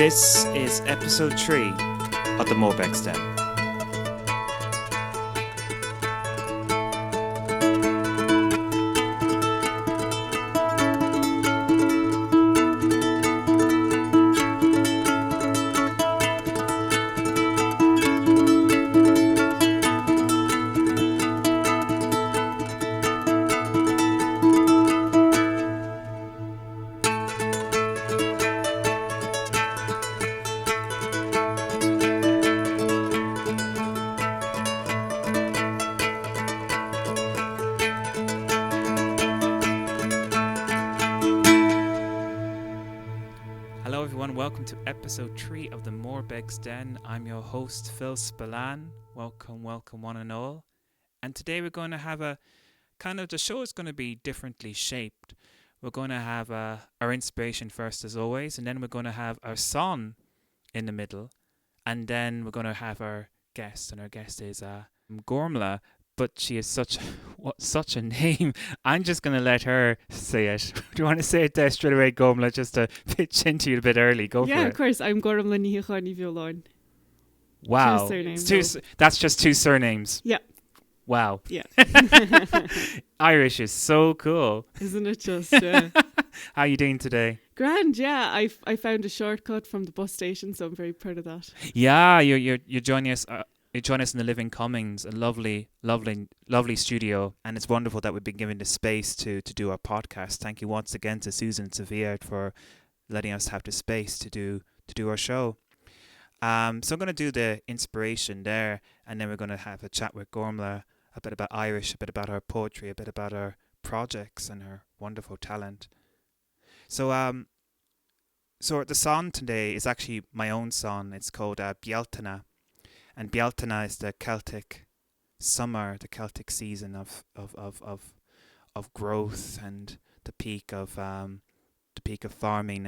This is episode 3 of the Morebegs Den. Hello everyone, welcome to episode 3 of the Morebegs Den. I'm your host Phil Spillane. Welcome one and all. And today we're going to have the show is going to be differently shaped. We're going to have our inspiration first as always, and then we're going to have our song in the middle, and then we're going to have our guest, and our guest is Gormfhlaith. But she is such a name. I'm just going to let her say it. Do you want to say it there straight away, Gormfhlaith, just to pitch into you a bit early? Go for it. Yeah, of course. I'm Gormfhlaith Bheoláin. Wow. That's just two surnames. Yeah. Wow. Yeah. Irish is so cool. Isn't it just? Yeah. How are you doing today? Grand, yeah. I found a shortcut from the bus station, so I'm very proud of that. Yeah, you're joining us. You join us in the Living Commons, a lovely studio, and it's wonderful that we've been given the space to do our podcast. Thank you once again to Susan and Sophia for letting us have the space to do our show. So I'm going to do the inspiration there, and then we're going to have a chat with Gormfhlaith, a bit about Irish, a bit about her poetry, a bit about her projects and her wonderful talent. So the song today is actually my own song. It's called Bheoláin. And Bheoláin is the Celtic summer, the Celtic season of growth and the peak of farming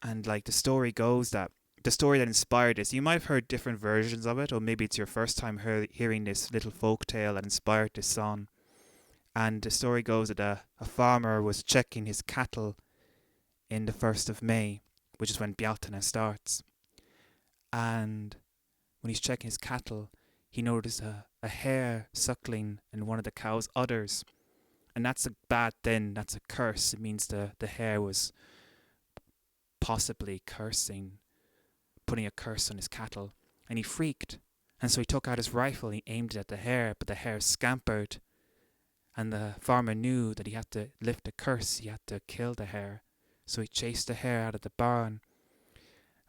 and like the story goes that the story that inspired this. You might have heard different versions of it, or maybe it's your first time hearing this little folk tale that inspired this song. And the story goes that a farmer was checking his cattle in the 1st of May, which is when Bheoláin starts, and when he's checking his cattle, he noticed a hare suckling in one of the cow's udders. And that's a bad thing. That's a curse. It means the hare was possibly cursing, putting a curse on his cattle. And he freaked. And so he took out his rifle and he aimed it at the hare, but the hare scampered. And the farmer knew that he had to lift the curse. He had to kill the hare. So he chased the hare out of the barn.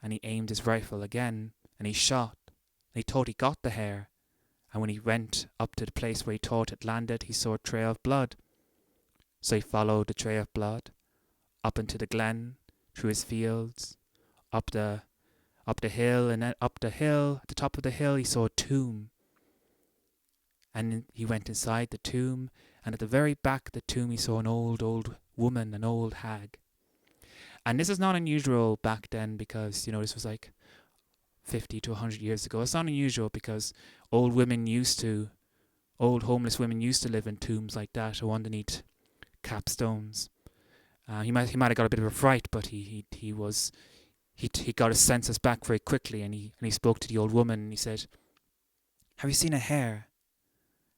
And he aimed his rifle again. And he shot. He thought he got the hare, and when he went up to the place where he thought it landed, he saw a trail of blood. So he followed the trail of blood up into the glen, through his fields, up the hill, and then up the hill. At the top of the hill, he saw a tomb, and he went inside the tomb, and at the very back of the tomb, he saw an old woman, an old hag. And this is not unusual back then because this was like 50 to 100 years ago. It's not unusual because old homeless women used to live in tombs like that or underneath capstones. He might have got a bit of a fright, but he got his senses back very quickly, and he spoke to the old woman and he said, "Have you seen a hare?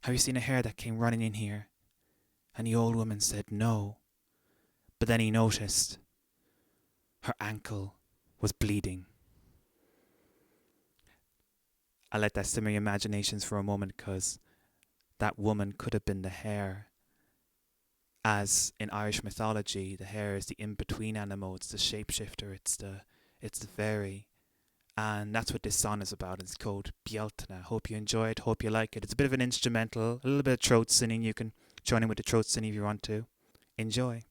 Have you seen a hare that came running in here?" And the old woman said no, but then he noticed her ankle was bleeding. I'll let that simmer your imaginations for a moment, because that woman could have been the hare. As in Irish mythology, the hare is the in-between animal. It's the shapeshifter. It's the fairy. And that's what this song is about. It's called Bheoláin. I hope you enjoy it. Hope you like it. It's a bit of an instrumental, a little bit of throat singing. You can join in with the throat singing if you want to. Enjoy.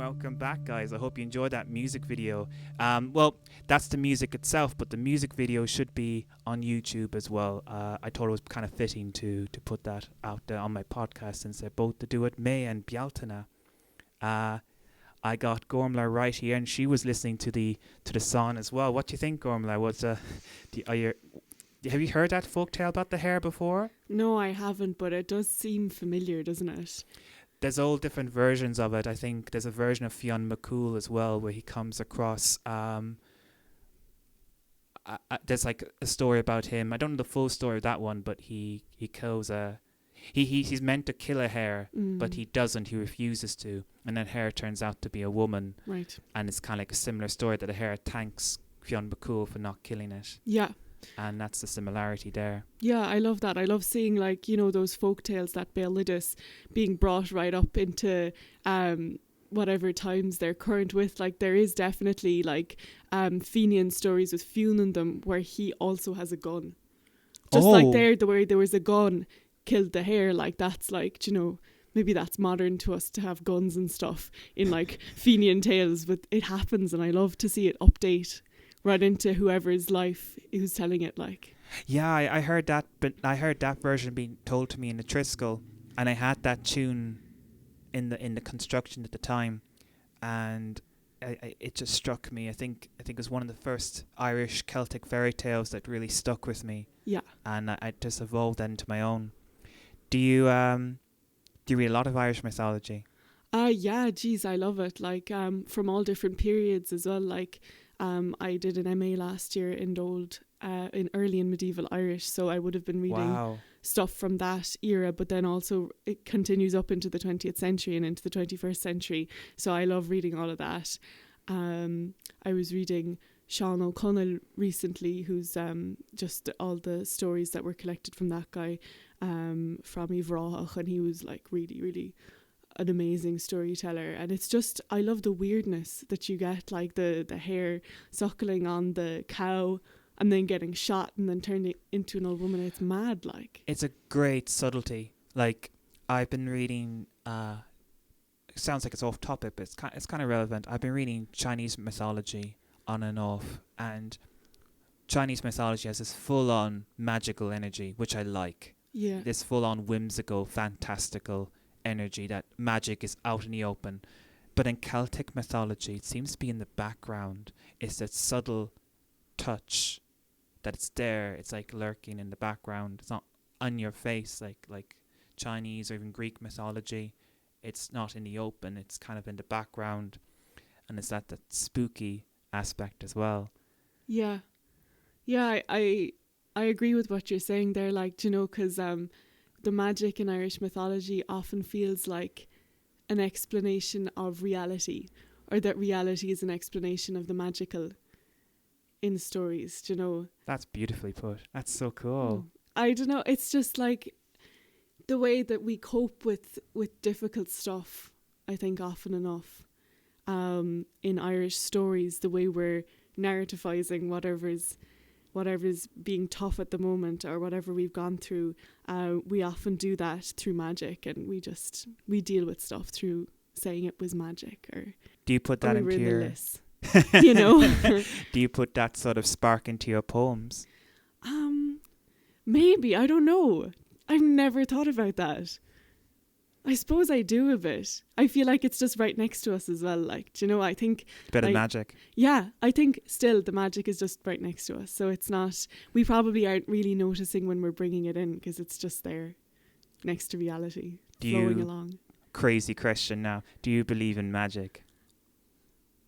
Welcome back, guys. I hope you enjoyed that music video. Well, that's the music itself, but the music video should be on YouTube as well. I thought it was kind of fitting to put that out there on my podcast, since they're both to do it, May and Bheoláin. I got Gormfhlaith right here, and she was listening to the song as well. What do you think, Gormfhlaith? Have you heard that folktale about the hare before? No, I haven't, but it does seem familiar, doesn't it? There's all different versions of it. I think there's a version of Fionn McCool as well, where he comes across. There's like a story about him. I don't know the full story of that one, but he kills he's meant to kill a hare, but he doesn't. He refuses to, and that hare turns out to be a woman. Right. And it's kind of like a similar story, that a hare thanks Fionn McCool for not killing it. Yeah. And that's the similarity there. Yeah, I love that. I love seeing, like, you know, those folk tales that Bheoláin being brought right up into whatever times they're current with. Like, there is definitely like Fenian stories with Fionn in them where he also has a gun. Just like the way there was a gun killed the hare. Like, that's like, you know, maybe that's modern to us to have guns and stuff in like Fenian tales, but it happens, and I love to see it update right into whoever's life who's telling it. Like, yeah, I heard that, but I heard that version being told to me in the Triskel, and I had that tune in the construction at the time, and it just struck me. I think it was one of the first Irish Celtic fairy tales that really stuck with me. Yeah, and I just evolved that into my own. Do you read a lot of Irish mythology? Yeah, geez, I love it. Like, from all different periods as well. Like, I did an MA last year in in early and medieval Irish, so I would have been reading stuff from that era, but then also it continues up into the 20th century and into the 21st century. So I love reading all of that. I was reading Shíocháin recently, who's just all the stories that were collected from that guy from Bheoláin, and he was like really, really an amazing storyteller. And it's just, I love the weirdness that you get, like the hare suckling on the cow and then getting shot and then turning into an old woman. It's mad. Like, it's a great subtlety. Like, I've been reading it sounds like it's off topic, but it's kind of relevant. I've been reading Chinese mythology on and off, and Chinese mythology has this full on magical energy, which I like. Yeah. This full on whimsical, fantastical energy, that magic is out in the open. But in Celtic mythology, it seems to be in the background. It's that subtle touch that it's there. It's like lurking in the background. It's not on your face like Chinese or even Greek mythology. It's not in the open. It's kind of in the background, and it's that spooky aspect as well. Yeah, I agree with what you're saying there. Like, you know, because the magic in Irish mythology often feels like an explanation of reality, or that reality is an explanation of the magical in stories, you know. That's beautifully put. That's so cool. I don't know, it's just like the way that we cope with difficult stuff, I think often enough in Irish stories, the way we're narrativizing whatever's being tough at the moment or whatever we've gone through, we often do that through magic, and we deal with stuff through saying it was magic. Or do you put that into your list, you know? Do you put that sort of spark into your poems? Maybe, I don't know. I've never thought about that. I suppose I do a bit. I feel like it's just right next to us as well. Like, do you know, I think a bit of magic. Yeah, I think still the magic is just right next to us. So it's not, we probably aren't really noticing when we're bringing it in, because it's just there next to reality, flowing along. Crazy question now. Do you believe in magic?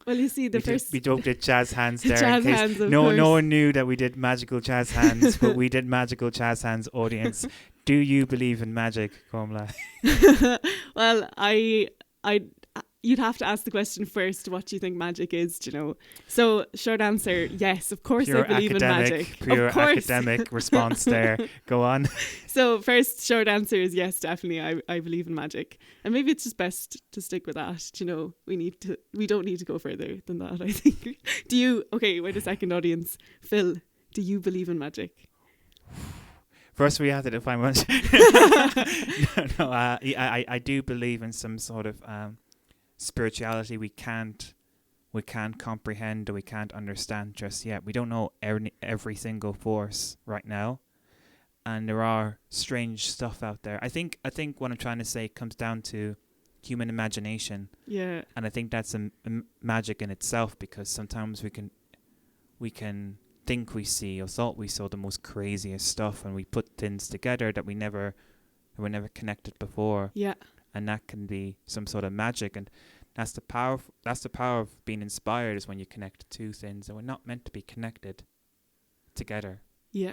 Well, you see, we did jazz hands there. Jazz hands, no one knew that we did magical jazz hands, but we did magical jazz hands, audience. Do you believe in magic, Gormfhlaith? Well, you'd have to ask the question first, what do you think magic is, do you know? So, short answer, yes, of course I believe in magic. Pure academic response there. Go on. So, first short answer is yes, definitely, I believe in magic. And maybe it's just best to stick with that, you know. We don't need to go further than that, I think. Do you, okay, wait a second, audience. Phil, do you believe in magic? First, we have to define what. I do believe in some sort of spirituality we can't comprehend or we can't understand just yet. We don't know every single force right now, and there are strange stuff out there. I think what I'm trying to say comes down to human imagination. Yeah. And I think that's a magic in itself, because sometimes we can think we see or thought we saw the most craziest stuff, and we put things together that were never connected before. Yeah. And that can be some sort of magic, and that's the power of being inspired, is when you connect two things that were not meant to be connected together. Yeah.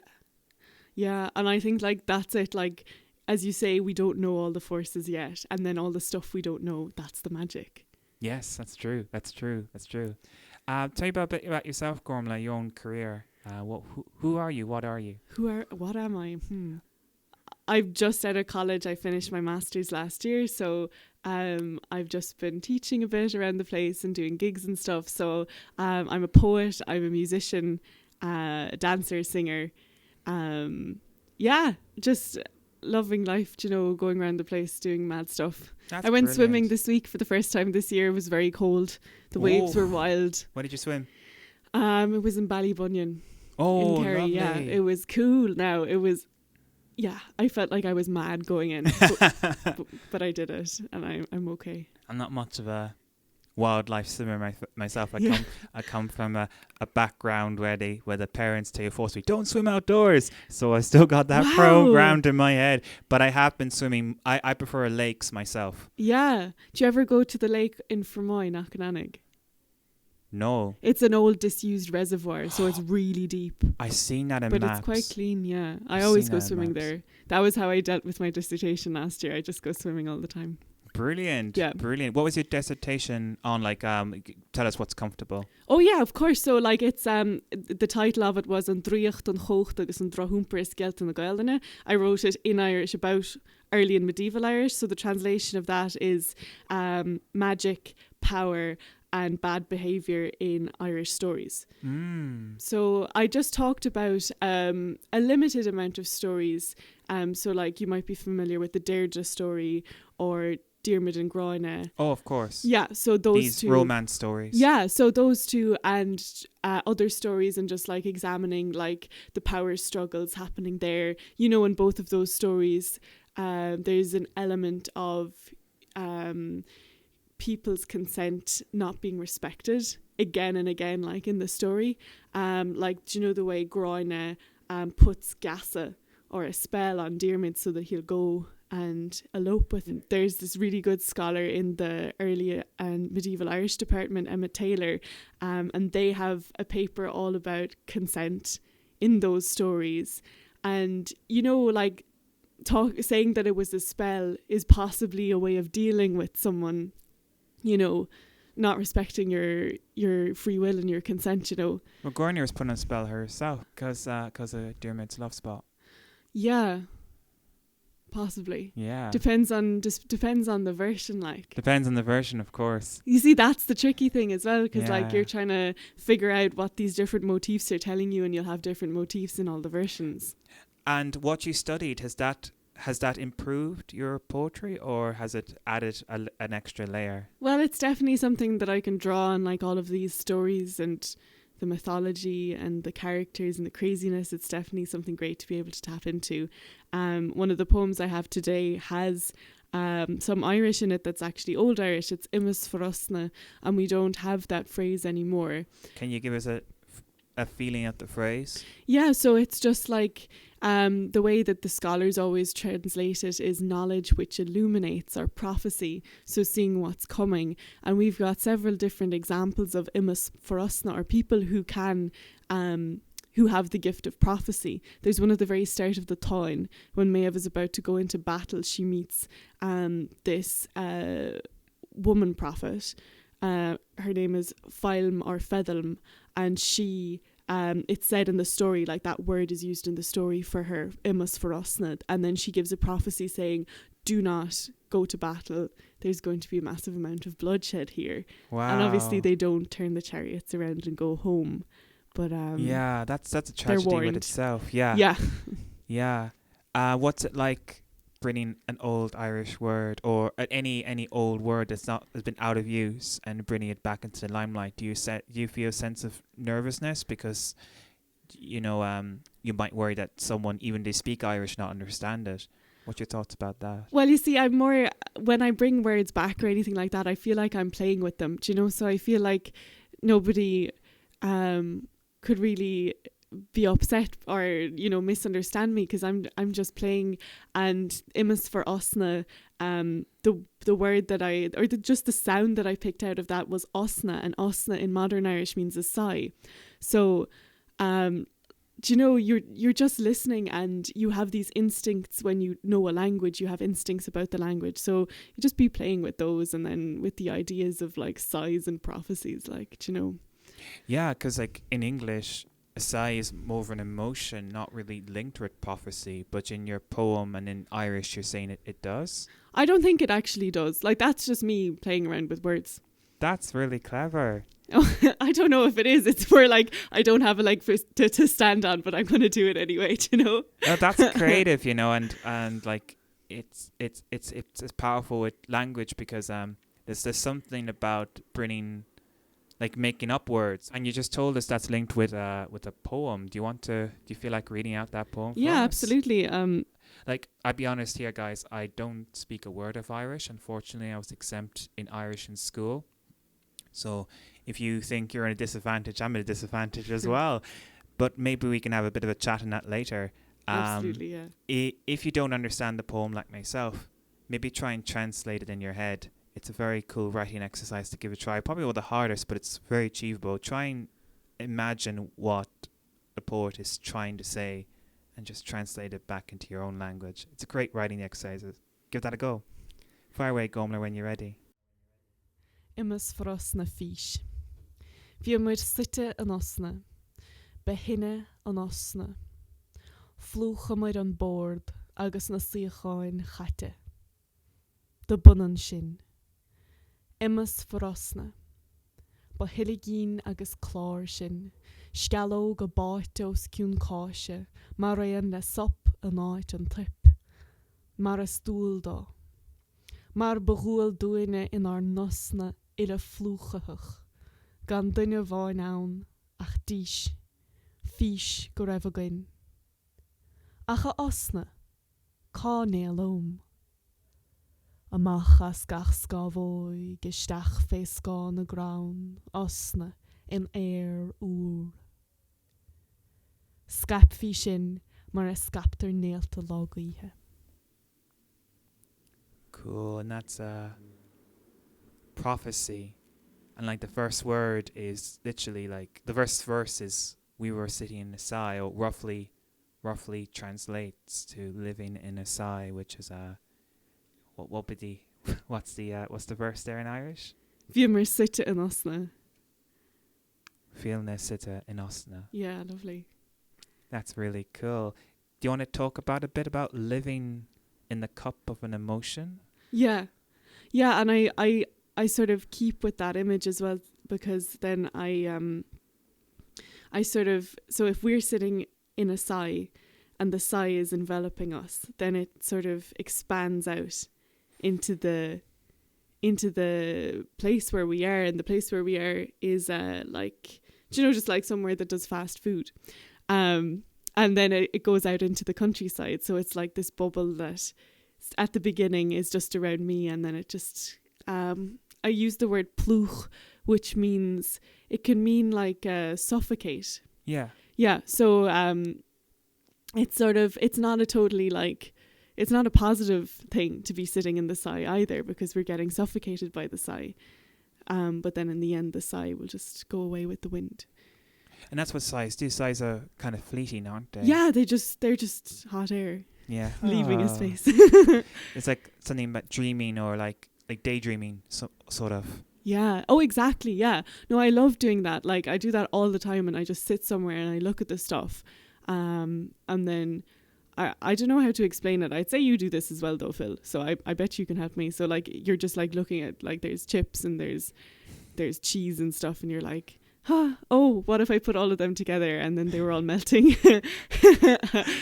Yeah, and I think like that's it, like as you say, we don't know all the forces yet, and then all the stuff we don't know, that's the magic. Yes, that's true. Tell me a bit about yourself, Gormfhlaith, your own career. Who are you? What are you? What am I? I've just out of college. I finished my master's last year, so I've just been teaching a bit around the place and doing gigs and stuff. So I'm a poet, I'm a musician, a dancer, singer. Just loving life, going around the place doing mad stuff. That's I went brilliant. Swimming this week for the first time this year. It was very cold. The waves were wild. Where did you swim? It was in Ballybunion. Oh, in Kerry. lovely. Yeah, it was cool. Now it was. Yeah, I felt like I was mad going in, but I did it, and I'm okay. I'm not much of a wildlife swimmer myself. I come from a background where the parents tell you forcefully, don't swim outdoors. So I still got that programmed in my head. But I have been swimming. I prefer lakes myself. Yeah. Do you ever go to the lake in Fermoy, Knockananig? No. It's an old disused reservoir, so it's really deep. I've seen that in but maps. It's quite clean, yeah. I always go swimming there. That was how I dealt with my dissertation last year. I just go swimming all the time. Brilliant. Yeah. Brilliant. What was your dissertation on? Tell us what's comfortable. Oh yeah, of course. So it's the title of it was An Dríocht an Chócht agus an Drothúmpar is Gelt in the Gaeilge. I wrote it in Irish about early and medieval Irish. So the translation of that is magic, power, and bad behaviour in Irish stories. So I just talked about a limited amount of stories. So you might be familiar with the Deirdre story or Diarmid and Groine. Oh, of course. Yeah, so these two romance stories. Yeah, so those two and other stories, and just examining the power struggles happening there. In both of those stories, there's an element of people's consent not being respected again and again, in the story. Do you know the way Groine puts gasa or a spell on Diarmid so that he'll go and elope with him? There's this really good scholar in the early and medieval Irish department, Emma Taylor, and they have a paper all about consent in those stories. And saying that it was a spell is possibly a way of dealing with someone not respecting your free will and your consent. Well, Gornia was put on a spell herself because of Diarmid's love spot. Yeah, possibly. Yeah. Depends on the version, Depends on the version, of course. You see, that's the tricky thing as well, because you're trying to figure out what these different motifs are telling you, and you'll have different motifs in all the versions. And what you studied, has that improved your poetry, or has it added an extra layer? Well, it's definitely something that I can draw on, all of these stories and the mythology and the characters and the craziness. It's definitely something great to be able to tap into. One of the poems I have today has some Irish in it that's actually Old Irish. It's Imas Forosna, and we don't have that phrase anymore. Can you give us a feeling of the phrase? Yeah, so it's just the way that the scholars always translate it is knowledge which illuminates, or prophecy, so seeing what's coming. And we've got several different examples of Imas Forosna, or people who can who have the gift of prophecy. There's one at the very start of the Táin, when Maeve is about to go into battle. She meets this woman prophet. Her name is Feilm or Fedhelm, and she it's said in the story, that word is used in the story for her, Imas Forosna, and then she gives a prophecy saying, do not go to battle, there's going to be a massive amount of bloodshed here. Wow. And obviously they don't turn the chariots around and go home, but that's a tragedy with itself. Yeah. What's it like bringing an old Irish word or any old word has been out of use and bringing it back into the limelight? Do you feel a sense of nervousness because you might worry that someone, even they speak Irish, not understand it? What's your thoughts about that? Well, you see, I'm more, when I bring words back or anything like that, I feel like I'm playing with them, do you know? So I feel like nobody could really be upset or misunderstand me, because I'm just playing. And imas for osna, the word that just the sound that I picked out of that was osna, and osna in modern Irish means a sigh. So do you know, you're just listening, and you have these instincts. When you know a language, you have instincts about the language, so you just be playing with those, and then with the ideas of like sighs and prophecies, like, do you know. Yeah, because like in English, a sigh is more of an emotion, not really linked with prophecy. But in your poem and in Irish, you're saying it does? I don't think it actually does. Like, that's just me playing around with words. That's really clever. I don't know if it is. It's more like I don't have a leg to stand on, but I'm going to do it anyway, you know? That's creative, and like it's powerful with language, because there's something about bringing, like, making up words. And you just told us that's linked with a poem. Do you feel like reading out that poem for us? Yeah, absolutely. Like, I'll be honest here, guys, I don't speak a word of Irish. Unfortunately, I was exempt in Irish in school. So if you think you're at a disadvantage, I'm at a disadvantage as well. But maybe we can have a bit of a chat on that later. Absolutely, yeah. If you don't understand the poem like myself, maybe try and translate it in your head. It's a very cool writing exercise to give a try. Probably one of the hardest, but it's very achievable. Try and imagine what the poet is trying to say and just translate it back into your own language. It's a great writing exercise. Give that a go. Fire away, Gormfhlaith, when you're ready. Imas for osna fish. Fiamur sitte an osna. Behinne an osna. Flúchamur an board agus na Shíocháin chatte. De bunan sin. Imas for osna. Ba hiligín agus clár sin. Scaló go báitos ciún cáise. Mar raon le sop an áit an trip. Mar a stúl dá. Mar begúil dúine in ar nosna ila flúchachach. Gan duine bháin ann, ach díis. Fís go raibh againn. Ach a osna, cá né lom. Amach as gach scavói, gestach fé scá na graun, osna in air úr. Scap fi sin, mar a scaptar néalta lágaíthe. Cool, and that's prophecy. And like the first word is literally like, the first verse is we were sitting in a sigh, or roughly translates to living in a sigh, which is what's the verse there in Irish? Fiamur sitte an osna. Fialne sitte in osna. Yeah, lovely. That's really cool. Do you want to talk about a bit about living in the cup of an emotion? Yeah, and I sort of keep with that image as well, because then I sort of, so if we're sitting in a sigh and the sigh is enveloping us, then it sort of expands out into the place where we are, and the place where we are is like, do you know, just like somewhere that does fast food, and then it goes out into the countryside. So it's like this bubble that at the beginning is just around me, and then it just I use the word plúch, which means, it can mean like suffocate. Yeah. So it's sort of, it's not a positive thing to be sitting in the sigh either, because we're getting suffocated by the sigh. But then in the end, the sigh will just go away with the wind. And that's what sighs do. Sighs are kind of fleeting, aren't they? Yeah, they're just hot air. Yeah. Leaving a space. It's like something about dreaming, or like daydreaming, sort of. Yeah. Oh, exactly. Yeah. No, I love doing that. Like, I do that all the time, and I just sit somewhere and I look at the stuff. And then I don't know how to explain it. I'd say you do this as well though, Phil. So I bet you can help me. So like, you're just like looking at, like, there's chips and there's cheese and stuff, and you're like, oh, what if I put all of them together and then they were all melting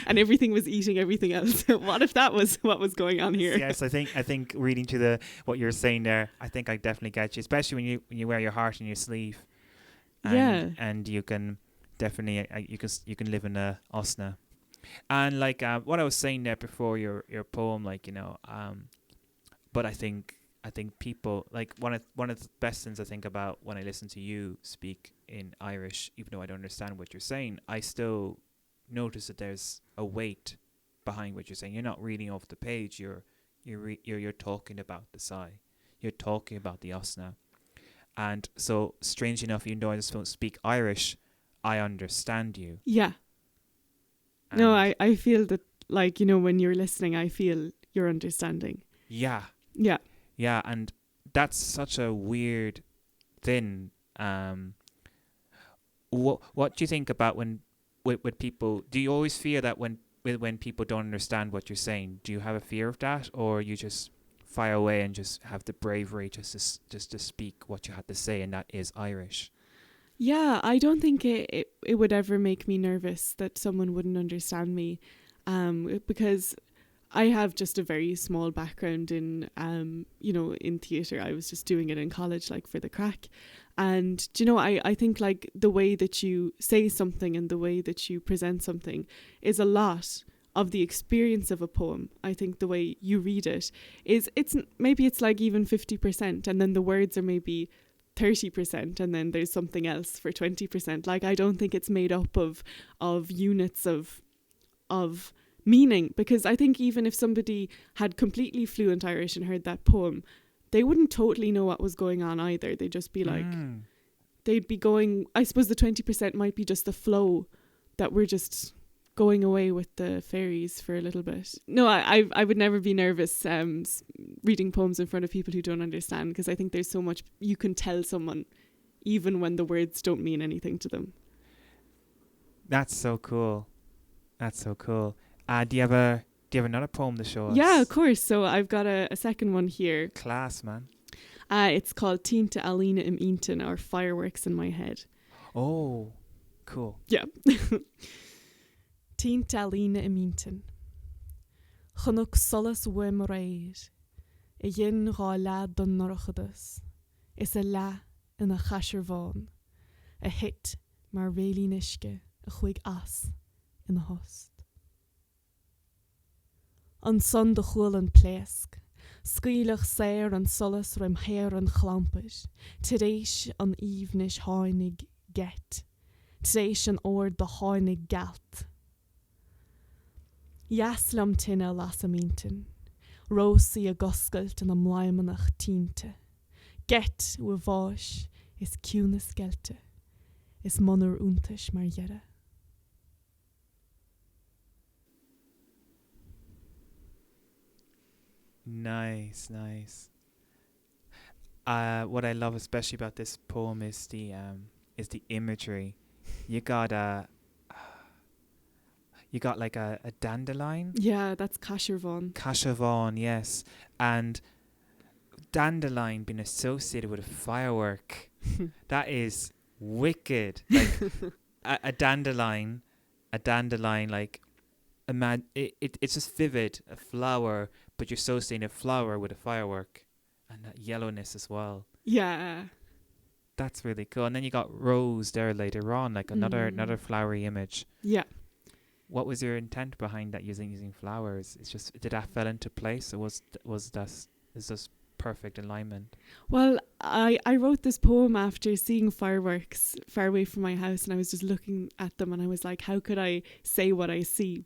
and everything was eating everything else? What if that was what was going on here? Yes, I think reading to what you're saying there, I think I definitely get you, especially when you wear your heart on your sleeve. And you can definitely you can live in a osna. And like what I was saying there before your poem, like, you know, but I think people, like, one of the best things I think about when I listen to you speak in Irish, even though I don't understand what you're saying, I still notice that there's a weight behind what you're saying. You're not reading off the page. You're talking about the sigh. You're talking about the osna. And so, strange enough, even though I just don't speak Irish, I understand you. Yeah. And no, I feel that, like, you know, when you're listening, I feel you're understanding. Yeah. Yeah. Yeah, and that's such a weird thing. What do you think about when with people? Do you always fear that when people don't understand what you're saying? Do you have a fear of that, or you just fire away and just have the bravery just to speak what you had to say, and that is Irish? Yeah, I don't think it would ever make me nervous that someone wouldn't understand me, because I have just a very small background in, you know, in theatre. I was just doing it in college, like, for the crack. And, do you know, I think, like, the way that you say something and the way that you present something is a lot of the experience of a poem. I think the way you read it it's maybe it's like even 50%, and then the words are maybe 30%, and then there's something else for 20%. Like, I don't think it's made up of units of meaning, because I think even if somebody had completely fluent Irish and heard that poem, they wouldn't totally know what was going on either. They'd just be like, they'd be going, I suppose the 20% might be just the flow, that we're just going away with the fairies for a little bit. No, I would never be nervous reading poems in front of people who don't understand, because I think there's so much you can tell someone even when the words don't mean anything to them. That's so cool. That's so cool. Do you have another poem to show us? Yeah, of course. So I've got a second one here. Class, man. It's called Tínta Alína im Iontan, or Fireworks in My Head. Oh, cool. Yeah. Tínta Alína im Iontan. Chunuk solas wim reid. A yin ra la dun norochadas. Is a la in a chasher van. A hit mar réli nishke. A chuig as in a host. An son de chul an plesk. Scuilach sair an solas rim hair an chlampis. Tidéis an evenish háinig get. Tidéis an ord de háinig galt. Jaslam tinna las am Iontan. Rosi a goscailt an am laimanach tínta. Get u váis is ciúna skelte. Is monur untas mar jere. Nice. What I love especially about this poem is the imagery. You got like a dandelion. Yeah, that's Cashervon. Cashervon, yes. And dandelion being associated with a firework. That is wicked. Like a dandelion, like it's just vivid, a flower, but you're associating a flower with a firework, and that yellowness as well. Yeah. That's really cool. And then you got rose there later on, like another flowery image. Yeah. What was your intent behind that using flowers? It's just, did that fell into place, or is this perfect alignment? Well, I wrote this poem after seeing fireworks far away from my house, and I was just looking at them, and I was like, how could I say what I see?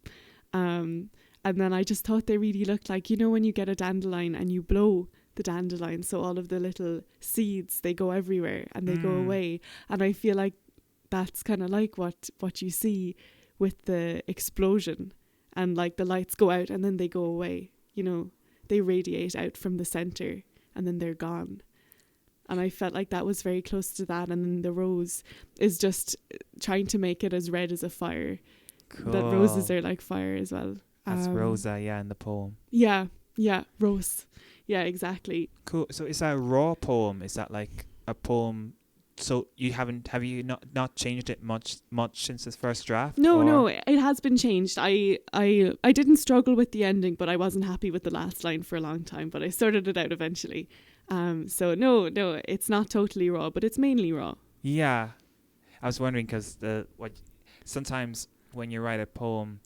And then I just thought they really looked like, you know, when you get a dandelion and you blow the dandelion, so all of the little seeds, they go everywhere and they go away. And I feel like that's kind of like what you see with the explosion, and like the lights go out and then they go away, you know, they radiate out from the center and then they're gone. And I felt like that was very close to that. And then the rose is just trying to make it as red as a fire. Cool. That roses are like fire as well. That's Rosa, yeah, in the poem. Yeah, rose. Yeah, exactly. Cool. So is that a raw poem? Is that like a poem So have you not changed it much since this first draft? No, it has been changed. I didn't struggle with the ending, but I wasn't happy with the last line for a long time, but I sorted it out eventually. So no, it's not totally raw, but it's mainly raw. Yeah. I was wondering because sometimes when you write a poem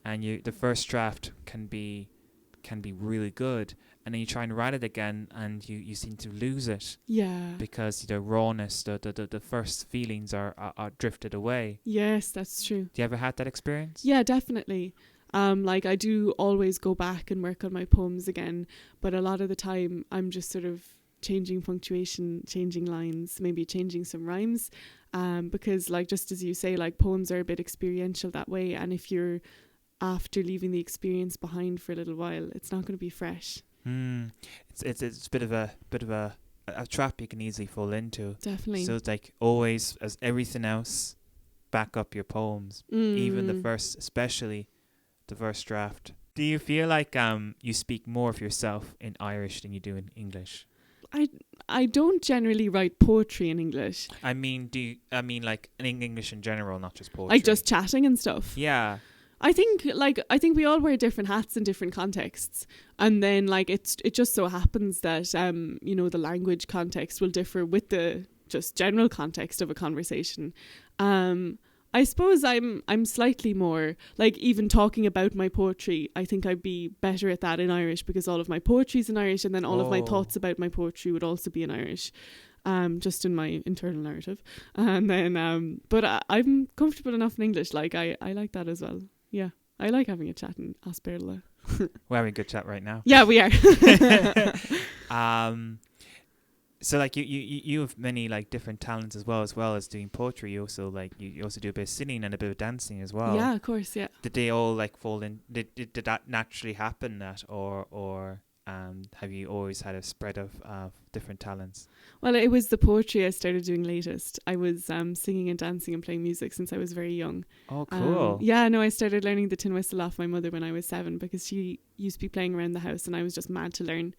and the first draft can be really good, and then you try and write it again and you seem to lose it. Yeah. Because the rawness, the first feelings are drifted away. Yes, that's true. Do you ever had that experience? Yeah, definitely. Like I do always go back and work on my poems again, but a lot of the time I'm just sort of changing punctuation, changing lines, maybe changing some rhymes, because like just as you say, like poems are a bit experiential that way, and if you're after leaving the experience behind for a little while, it's not going to be fresh. It's a bit of a trap you can easily fall into. Definitely. So it's like always, as everything else, back up your poems, even especially the first draft. Do you feel like you speak more of yourself in Irish than you do in English? I don't generally write poetry in English. I mean, like in English in general, not just poetry? Like just chatting and stuff. Yeah. I think we all wear different hats in different contexts, and then like it just so happens that the language context will differ with the just general context of a conversation. I suppose I'm slightly more like, even talking about my poetry, I think I'd be better at that in Irish because all of my poetry's in Irish, and then all of my thoughts about my poetry would also be in Irish. Just in my internal narrative, and then but I'm comfortable enough in English. Like I like that as well. Yeah, I like having a chat in Asperla. We're having a good chat right now. Yeah, we are. So like you have many like different talents as well as doing poetry. You also you also do a bit of singing and a bit of dancing as well. Yeah, of course. Yeah. Did they all like fall in? Did that naturally happen? That or have you always had a spread of different talents? Well, it was the poetry I started doing latest. I was singing and dancing and playing music since I was very young. Oh, cool. Yeah, no, I started learning the tin whistle off my mother when I was 7 because she used to be playing around the house and I was just mad to learn.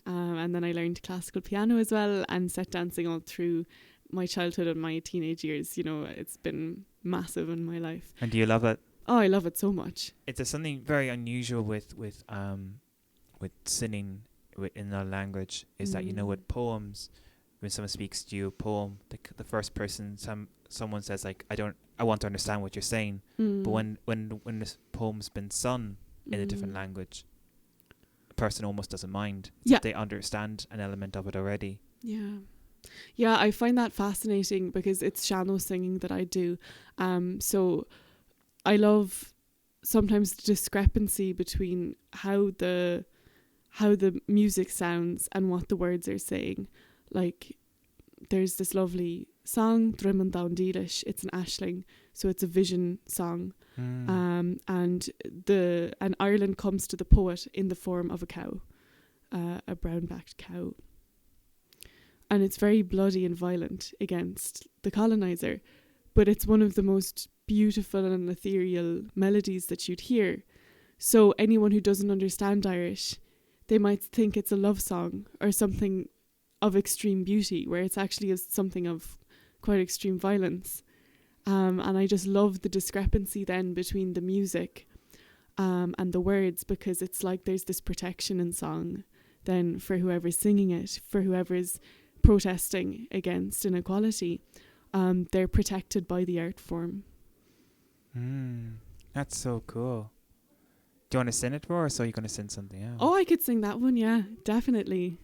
And then I learned classical piano as well and set dancing all through my childhood and my teenage years. You know, it's been massive in my life. And do you love it? Oh, I love it so much. It's something very unusual with singing in our language is that, with poems, when someone speaks to you a poem, the first person, someone says like, I want to understand what you're saying. But when this poem's been sung in a different language, a person almost doesn't mind. Yeah. They understand an element of it already. Yeah. Yeah, I find that fascinating because it's Sean-nós singing that I do. So I love sometimes the discrepancy between how the music sounds and what the words are saying. Like there's this lovely song, Drimmen Down Deelish. It's an ashling, so it's a vision song. And Ireland comes to the poet in the form of a cow, a brown-backed cow. And it's very bloody and violent against the colonizer, but it's one of the most beautiful and ethereal melodies that you'd hear. So anyone who doesn't understand Irish, they might think it's a love song or something of extreme beauty, where it's actually something of quite extreme violence. And I just love the discrepancy then between the music and the words, because it's like there's this protection in song then for whoever's singing it, for whoever's protesting against inequality. They're protected by the art form. That's so cool. Do you want to sing it for us, or are you going to sing something else? Oh, I could sing that one, yeah, definitely.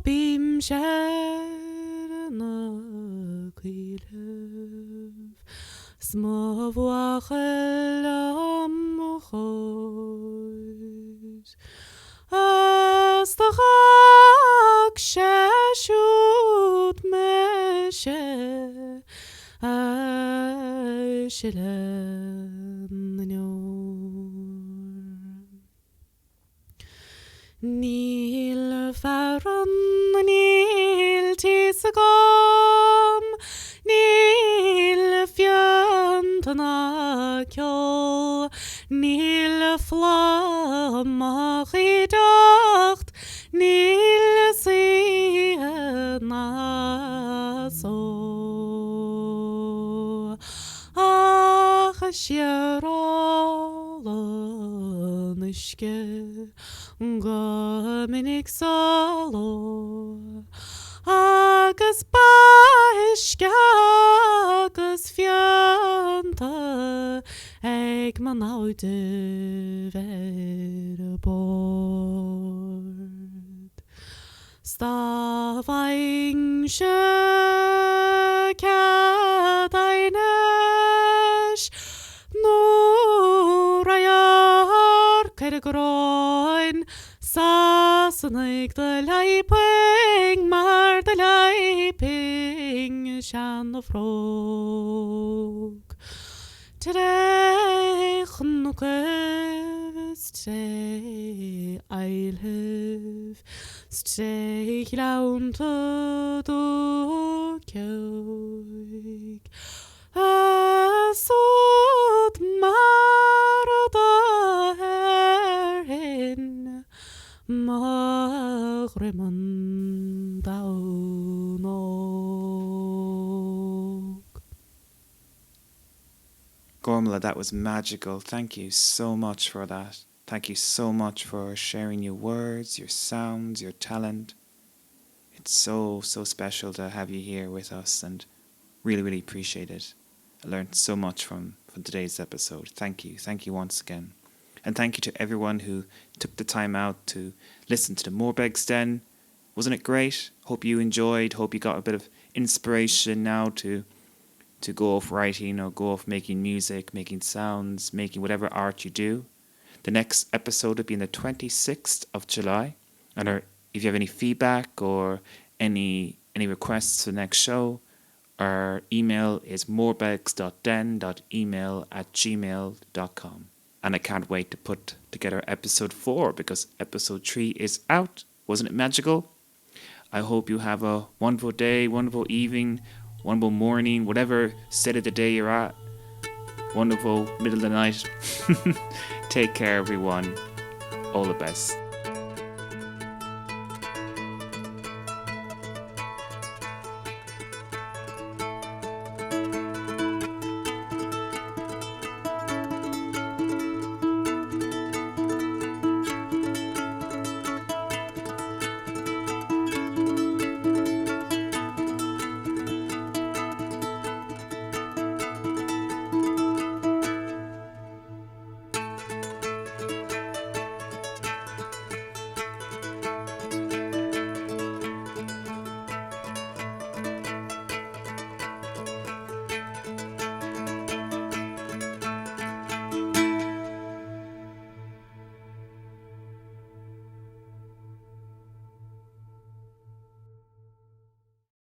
Bim Sharon Quilev Smavachel Amchos As the Chak Shashut Meshe Níl fearan níl tísagam níl fiantana ceol níl flamach I dacht níl siana so ach Sharon iske Gominnig salo agus baisce agus fianta ag man áide ver a bord Stavaing se cadainesh nor ayar Kergroin Sasanig de leiping maar de leiping shan of rook Today stay I'll have stay down to do kjøk Asot marada herin Magreman daunog. Gormfhlaith, that was magical. Thank you so much for that. Thank you so much for sharing your words, your sounds, your talent. It's so special to have you here with us and really appreciate it. I learned so much from today's episode. Thank you once again. And thank you to everyone who took the time out to listen to the Morebegs Den. Wasn't it great? Hope you enjoyed. Hope you got a bit of inspiration now to go off writing or go off making music, making sounds, making whatever art you do. The next episode will be on the 26th of July. And if you have any feedback or any requests for the next show, our email is morebegsden.email@gmail.com. And I can't wait to put together episode 4 because episode 3 is out. Wasn't it magical? I hope you have a wonderful day, wonderful evening, wonderful morning, whatever state of the day you're at. Wonderful middle of the night. Take care, everyone. All the best.